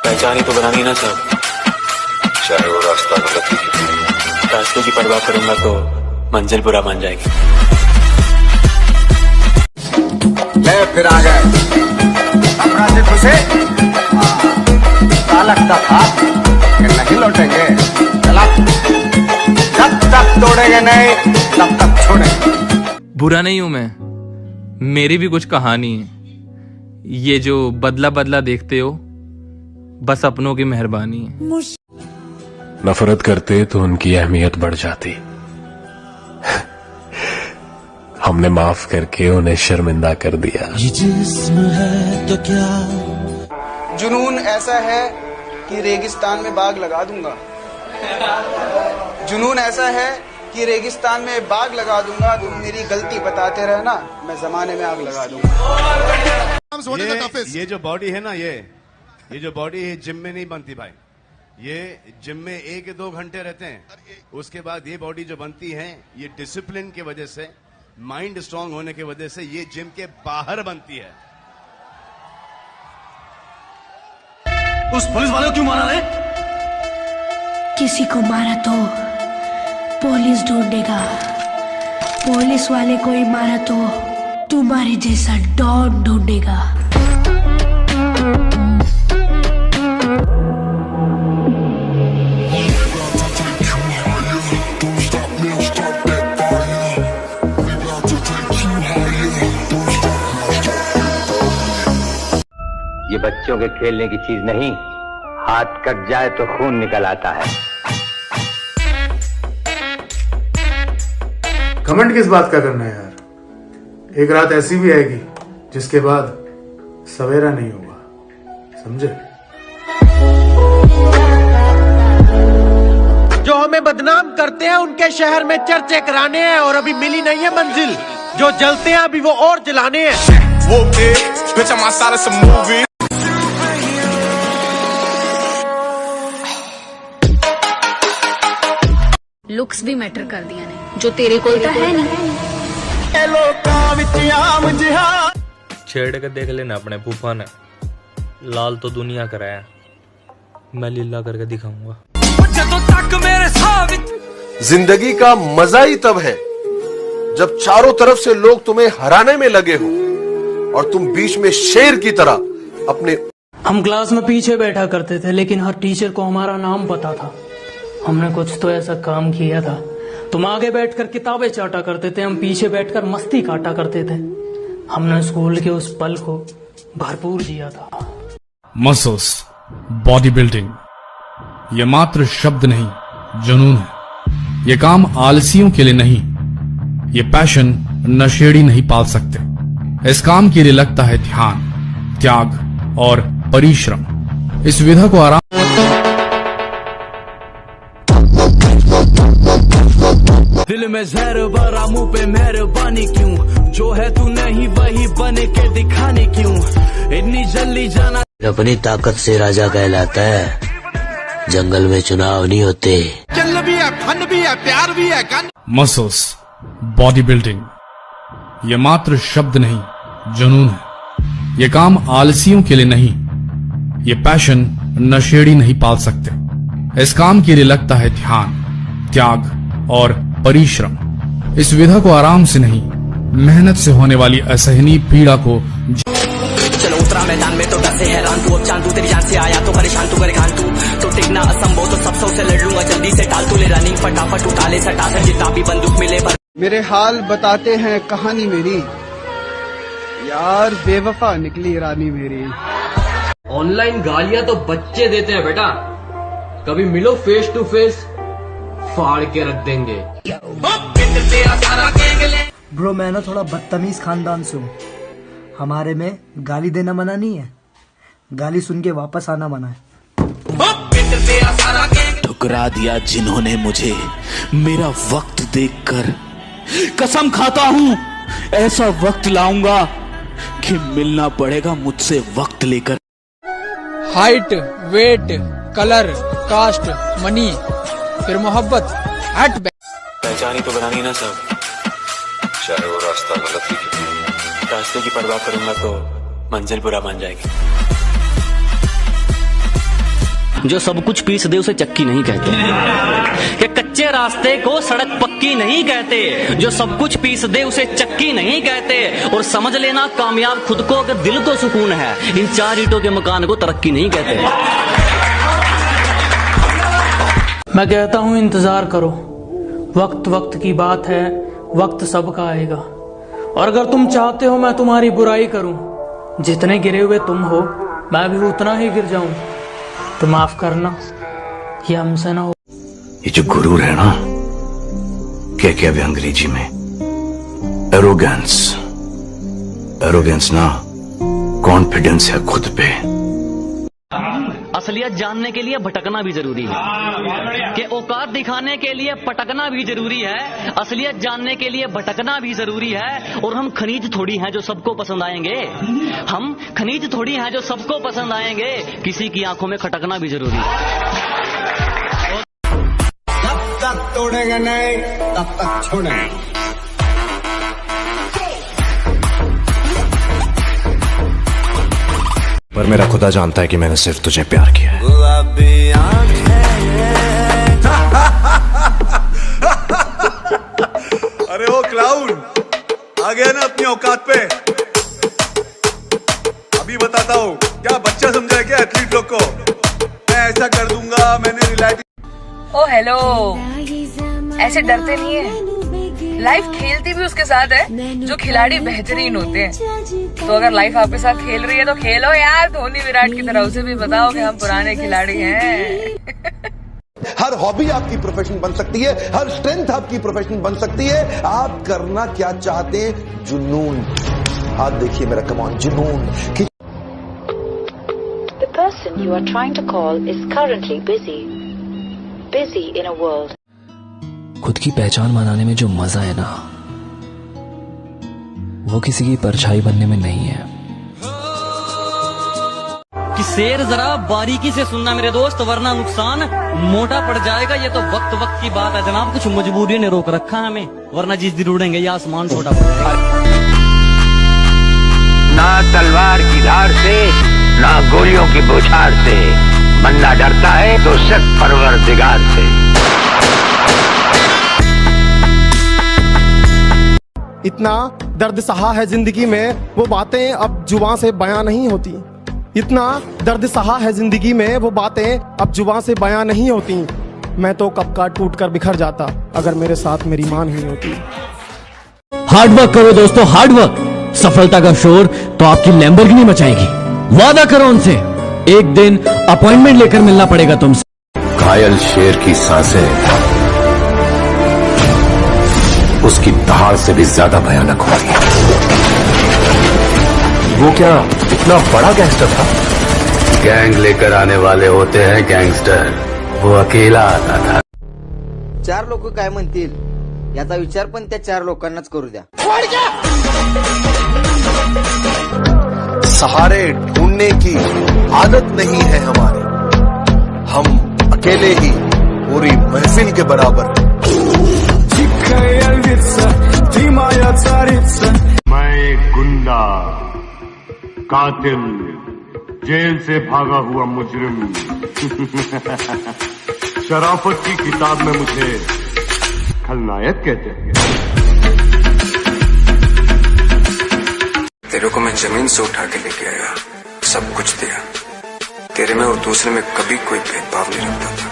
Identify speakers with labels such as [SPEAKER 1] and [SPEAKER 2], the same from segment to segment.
[SPEAKER 1] पहचान ही तो बनानी ना सब,
[SPEAKER 2] चाहे वो रास्ता गलत ही क्यों।
[SPEAKER 1] रास्ते की परवाह करूंगा तो मंजिल बुरा मान जाएगी।
[SPEAKER 3] ले फिर आ गए, अब राजी खुशे। क्या लगता था कि नहीं लौटेंगे? चला, जब तक तोड़ेंगे नहीं तब तक छोड़ेंगे।
[SPEAKER 4] बुरा नहीं हूं मैं, मेरी भी कुछ कहानी है। ये जो बदला बदला देखते हो बस अपनों की मेहरबानी है।
[SPEAKER 2] नफरत करते तो उनकी अहमियत बढ़ जाती। हमने माफ करके उन्हें शर्मिंदा कर दिया।
[SPEAKER 5] ये जिस्म है तो क्या
[SPEAKER 6] जुनून ऐसा है कि रेगिस्तान में बाग लगा दूंगा। जुनून ऐसा है कि रेगिस्तान में बाग लगा दूंगा। तुम मेरी गलती बताते रहना, मैं जमाने में आग लगा दूंगा।
[SPEAKER 7] ये जो बॉडी है ना, ये जो बॉडी है जिम में नहीं बनती भाई। ये जिम में 1-2 घंटे रहते हैं, उसके बाद ये बॉडी जो बनती है ये डिसिप्लिन की वजह से, माइंड स्ट्रांग होने की वजह से ये जिम के बाहर बनती है।
[SPEAKER 5] उस पुलिस वाले को क्यों मारा रे?
[SPEAKER 8] किसी को मारा तो पुलिस ढूंढेगा, पुलिस वाले को ही मारा तो तुम्हारे जैसा डॉन ढूंढेगा।
[SPEAKER 9] ये बच्चों के खेलने की चीज नहीं, हाथ कट जाए तो खून निकल आता है।
[SPEAKER 10] कमेंट किस बात का करना है यार? एक रात ऐसी भी आएगी जिसके बाद सवेरा नहीं होगा, समझे?
[SPEAKER 5] जो हमें बदनाम करते हैं उनके शहर में चर्चे कराने हैं और अभी मिली नहीं है मंजिल। जो जलते हैं अभी वो और जलाने हैं।
[SPEAKER 8] लुक्स भी मैटर कर दिया ने, जो तेरे को तो है नहीं।
[SPEAKER 4] छेड़ के देख लेना अपने फूफा ने, लाल तो दुनिया कराया, मैं लीला करके दिखाऊंगा।
[SPEAKER 3] जिंदगी का मजा ही तब है जब चारों तरफ से लोग तुम्हें हराने में लगे हो और तुम बीच में शेर की तरह अपने।
[SPEAKER 11] हम क्लास में पीछे बैठा करते थे, लेकिन हर टीचर को हमारा नाम पता था। हमने कुछ तो ऐसा काम किया था। तुम आगे बैठकर किताबें चाटा करते थे, हम पीछे बैठकर मस्ती काटा करते थे। हमने स्कूल के उस पल को भरपूर जिया था।
[SPEAKER 12] मसल्स, बॉडी बिल्डिंग, ये मात्र शब्द नहीं, जुनून है। ये काम आलसियों के लिए नहीं, ये पैशन नशेड़ी नहीं पाल सकते। इस काम के लिए लगता है ध्यान, त्याग और परिश्रम। इस विधा को आराम
[SPEAKER 5] दिल में जहर भरा, मुंह पे मेहरबानी क्यों? जो है तू नहीं वही बने के दिखाने क्यों? इतनी जल्दी जाना
[SPEAKER 9] अपनी ताकत से राजा कहलाता है। जंगल में चुनाव नहीं होते।
[SPEAKER 5] चल भी है, फन भी है, प्यार भी है।
[SPEAKER 12] मसल्स, बॉडी बिल्डिंग, ये मात्र शब्द नहीं, जुनून है। ये काम आलसियों के लिए नहीं, ये पैशन नशेड़ी नहीं पाल सकते। इस काम के लिए लगता है ध्यान, त्याग और परिश्रम। इस विधा को आराम से नहीं, मेहनत से होने वाली असहनीय पीड़ा को।
[SPEAKER 5] चलो उतरा मैदान में तो डर से हैरान तू, अब चांद तू तेरी जान से आया तो परेशान तू करे खान तू। तो टिकना असंभव तो सब से लड़ लूंगा जल्दी से, टाल तू ले रनिंग फटाफट उठा ले सटा से, जितना भी बंदूक मिले पर।
[SPEAKER 6] मेरे हाल बताते हैं कहानी मेरी, यार बेवफा निकली रानी मेरी।
[SPEAKER 5] ऑनलाइन गालियां तो बच्चे देते हैं बेटा, कभी मिलो फेस टू फेस, फाड़ के रख देंगे।
[SPEAKER 11] ब्रो मैं ना थोड़ा बदतमीज खानदान से हूँ। हमारे में गाली देना मना नहीं है, गाली सुन के वापस आना मना है।
[SPEAKER 5] ठुकरा दिया जिन्होंने मुझे मेरा वक्त देखकर। कसम खाता हूँ ऐसा वक्त लाऊंगा कि मिलना पड़ेगा मुझसे वक्त लेकर।
[SPEAKER 6] Height, weight, colour, caste, money, फिर मोहब्बत, हट।
[SPEAKER 1] पहचान ही तो बनानी ना सब,
[SPEAKER 2] चाहे वो रास्ता गलत ही क्यों।
[SPEAKER 1] रास्ते की परवाह करूंगा तो मंजिल बुरा मान जाएगी।
[SPEAKER 13] जो सब कुछ पीस दे उसे चक्की नहीं कहते। कि कच्चे रास्ते को सड़क पक्की नहीं कहते, जो सब कुछ पीस दे उसे चक्की नहीं कहते। और समझ लेना कामयाब खुद को अगर दिल को सुकून है, इन 4 ईंटों के मकान को तरक्की नहीं कहते।
[SPEAKER 11] मैं कहता हूं इंतजार करो, वक्त वक्त की बात है, वक्त सबका आएगा। और अगर तुम चाहते हो मैं तुम्हारी बुराई करूं, जितने गिरे हुए तुम हो मैं भी उतना ही गिर जाऊं, तो माफ करना, ये हमसे ना हो।
[SPEAKER 7] ये जो गुरूर है ना, क्या क्या भी अंग्रेजी में एरोगेंस, एरोगेंस ना कॉन्फिडेंस है खुद पे।
[SPEAKER 13] असलियत जानने के लिए भटकना भी जरूरी है, कि औकात दिखाने के लिए पटकना भी जरूरी है। असलियत जानने के लिए भटकना भी जरूरी है। और हम खनीज थोड़ी हैं जो सबको पसंद आएंगे, हम खनीज थोड़ी हैं जो सबको पसंद आएंगे। किसी की आंखों में खटकना भी जरूरी है।
[SPEAKER 3] जब तक तोड़ेंगे नहीं तब तक छोड़ेंगे।
[SPEAKER 7] पर मेरा खुदा जानता है कि मैंने सिर्फ तुझे प्यार किया है।
[SPEAKER 14] अरे ओ क्लाउन, आ गया ना अपनी औकात पे। अभी बताता हूँ, क्या बच्चा समझा है क्या एथलीट लोग को? मैं ऐसा कर दूंगा, मैंने रिलेटिव।
[SPEAKER 15] ओ हेलो, ऐसे डरते नहीं है। लाइफ खेलती भी उसके साथ है जो खिलाड़ी बेहतरीन होते हैं। तो अगर लाइफ आपके साथ खेल रही है तो खेलो यार, धोनी विराट की तरह। उसे भी बताओ कि हम पुराने खिलाड़ी हैं।
[SPEAKER 16] हर हॉबी आपकी प्रोफेशन बन सकती है, हर स्ट्रेंथ आपकी प्रोफेशन बन सकती है। आप करना क्या चाहते हैं? जुनून। हाथ देखिए मेरा, कम ऑन, जुनून।
[SPEAKER 17] The person you are trying to call is currently busy in a world.
[SPEAKER 18] खुद की पहचान बनाने में जो मजा है ना, वो किसी की परछाई बनने में नहीं है।
[SPEAKER 13] कि शेर जरा बारीकी से सुनना मेरे दोस्त, वरना नुकसान मोटा पड़ जाएगा। ये तो वक्त वक्त की बात है जनाब, कुछ मजबूरियों ने रोक रखा है हमें, वरना जिस दिन उड़ेंगे ये आसमान छोटा पड़ जाएगा।
[SPEAKER 9] ना तलवार की धार से, ना गोलियों की बौछार से, बंदा डरता है तो सिर्फ परवरदिगार से।
[SPEAKER 19] इतना दर्द सहा है जिंदगी में, वो बातें अब जुबान से बयां नहीं होती। इतना दर्द सहा है जिंदगी में, वो बातें अब जुबान से बयां नहीं होती। मैं तो कब का टूट कर बिखर जाता अगर मेरे साथ मेरी मां नहीं होती।
[SPEAKER 20] हार्ड वर्क करो दोस्तों, हार्ड वर्क। सफलता का शोर तो आपकी लैम्बोर्गिनी मचाएगी। वादा करो उनसे, एक दिन अपॉइंटमेंट लेकर मिलना पड़ेगा तुमसे।
[SPEAKER 7] घायल शेर की सांसें उसकी दहाड़ से भी ज्यादा भयानक होती है। वो क्या इतना बड़ा गैंगस्टर था? गैंग लेकर आने वाले होते हैं गैंगस्टर, वो अकेला आता था।
[SPEAKER 21] 4 लोक काय म्हणतील याचा विचार पण त्या 4 लोकांनाच करू द्या।
[SPEAKER 16] सहारे ढूंढने की आदत नहीं है हमारी, हम अकेले ही पूरी महफिल के बराबर।
[SPEAKER 22] मैं एक गुंडा, कातिल, जेल से भागा हुआ मुजरिम। शराफत की किताब में मुझे खलनायक कहते हैं।
[SPEAKER 1] तेरे को मैं जमीन से उठा के लेके आया, सब कुछ दिया। तेरे में और दूसरे में कभी कोई भेदभाव नहीं रखता था,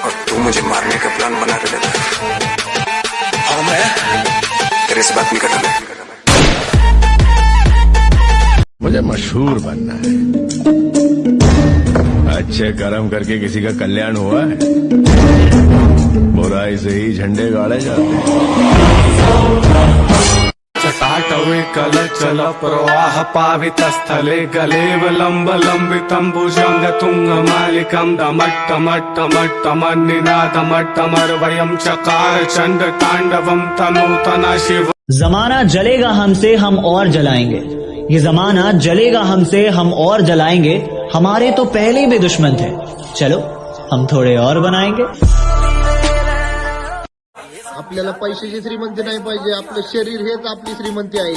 [SPEAKER 1] और तू मुझे मारने का प्लान बना के लेता है। हाँ, मैं तेरे से बात नहीं करता।
[SPEAKER 2] मुझे मशहूर बनना है। अच्छे कर्म करके किसी का कल्याण हुआ है? बुराई से ही झंडे गाड़े जाते हैं।
[SPEAKER 23] चटाटवे कलचल प्रवाह पावितस्थले गलेवलम्बलम्बितं भुजंग तुंगमालिकं दमट्टमट्टमट्टमन्निनादमट्टमर्वयं चकार चंड तांडवं तनूतना शिव।
[SPEAKER 24] जमाना जलेगा हमसे, हम और जलाएंगे। ये जमाना जलेगा हमसे, हम और जलाएंगे। हमारे तो पहले भी दुश्मन थे, चलो हम थोड़े और बनाएंगे।
[SPEAKER 25] आपल्याला पैशाची श्रीमंती नाही पाहिजे, आपलं शरीर हेच आपली श्रीमंती आहे।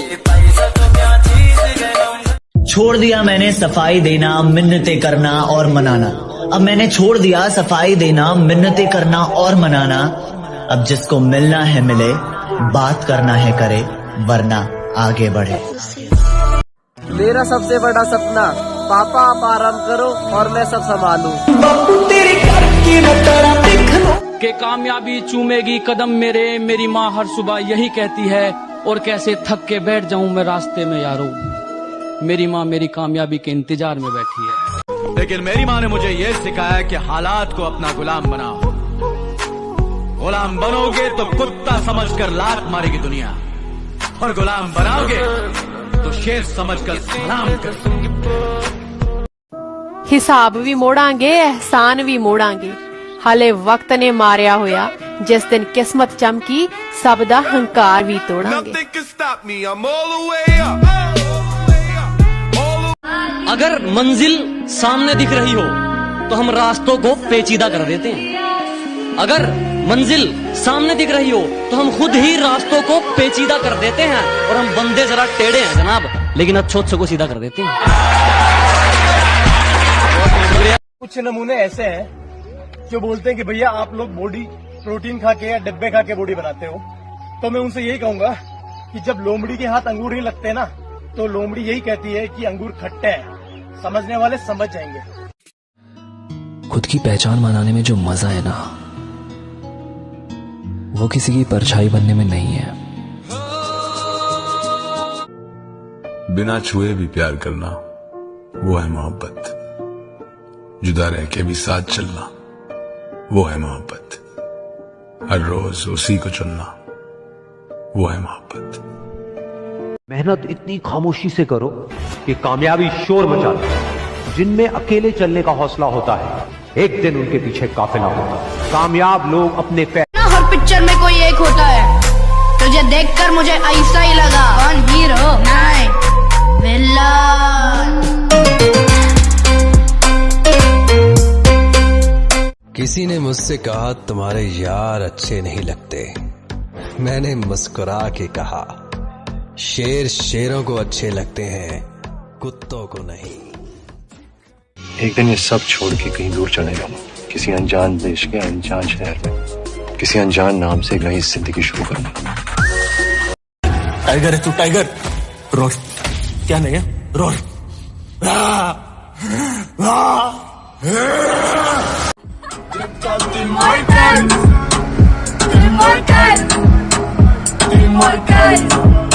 [SPEAKER 24] छोड़ दिया मैंने सफाई देना, मिन्नतें करना और मनाना। अब मैंने छोड़ दिया सफाई देना, मिन्नतें करना और मनाना। अब जिसको मिलना है मिले, बात करना है करे, वरना आगे बढ़े।
[SPEAKER 21] मेरा सबसे बड़ा सपना, पापा आप आराम करो और मैं सब संभालूं।
[SPEAKER 11] के कामयाबी चूमेगी कदम मेरे, मेरी माँ हर सुबह यही कहती है, और कैसे थक के बैठ जाऊं मैं रास्ते में यारो। मेरी माँ मेरी कामयाबी के इंतजार में बैठी है।
[SPEAKER 4] लेकिन मेरी माँ ने मुझे ये सिखाया कि हालात को अपना गुलाम बनाओ। गुलाम बनोगे तो कुत्ता समझकर लात मारेगी दुनिया, और गुलाम बनाओगे तो शेर समझकर सलाम कर।
[SPEAKER 5] हिसाब भी मोड़ांगे, एहसान भी मोड़ांगे। हाले वक्त ने मारिया होया, जिस दिन किस्मत चमकी, सब दा हंकार भी तोड़ांगे।
[SPEAKER 13] अगर मंजिल सामने दिख रही हो तो हम रास्तों को पेचीदा कर देते हैं। अगर मंजिल सामने दिख रही हो तो हम खुद ही रास्तों को पेचीदा कर देते हैं, और हम बंदे जरा टेढ़े हैं जनाब, लेकिन अच्छों को सीधा कर देते हैं।
[SPEAKER 19] कुछ नमूने ऐसे हैं जो बोलते हैं कि भैया आप लोग बॉडी प्रोटीन खा के या डब्बे खा के बॉडी बनाते हो। तो मैं उनसे यही कहूंगा कि जब लोमड़ी के हाथ अंगूर नहीं लगते ना, तो लोमड़ी यही कहती है कि अंगूर खट्टे हैं। समझने वाले समझ जाएंगे।
[SPEAKER 18] खुद की पहचान बनाने में जो मजा है ना, वो किसी की परछाई बनने में नहीं है।
[SPEAKER 22] बिना छुए भी प्यार करना, वो है मोहब्बत। जुदा रह के भी साथ चलना, वो है मोहब्बत। हर रोज उसी को चुनना, वो है मोहब्बत।
[SPEAKER 8] मेहनत इतनी खामोशी से करो कि कामयाबी शोर मचा दे। जिनमें अकेले चलने का हौसला होता है, एक दिन उनके पीछे काफिला होता है। कामयाब लोग अपने
[SPEAKER 10] हर पिक्चर में कोई एक होता है, तुझे देखकर मुझे ऐसा ही लगा। कौन हीरो? नहीं, विलन।
[SPEAKER 12] किसी ने मुझसे कहा तुम्हारे यार अच्छे नहीं लगते। मैंने मुस्कुरा के कहा शेर शेरों को अच्छे लगते हैं, कुत्तों को नहीं।
[SPEAKER 26] एक दिन ये सब छोड़ के कहीं दूर चलेगा, किसी अनजान देश के अनजान शहर में, किसी अनजान नाम से नई जिंदगी शुरू करना।
[SPEAKER 19] टाइगर है तू, टाइगर। रोर। क्या नहीं है? रोर।
[SPEAKER 10] Immortal.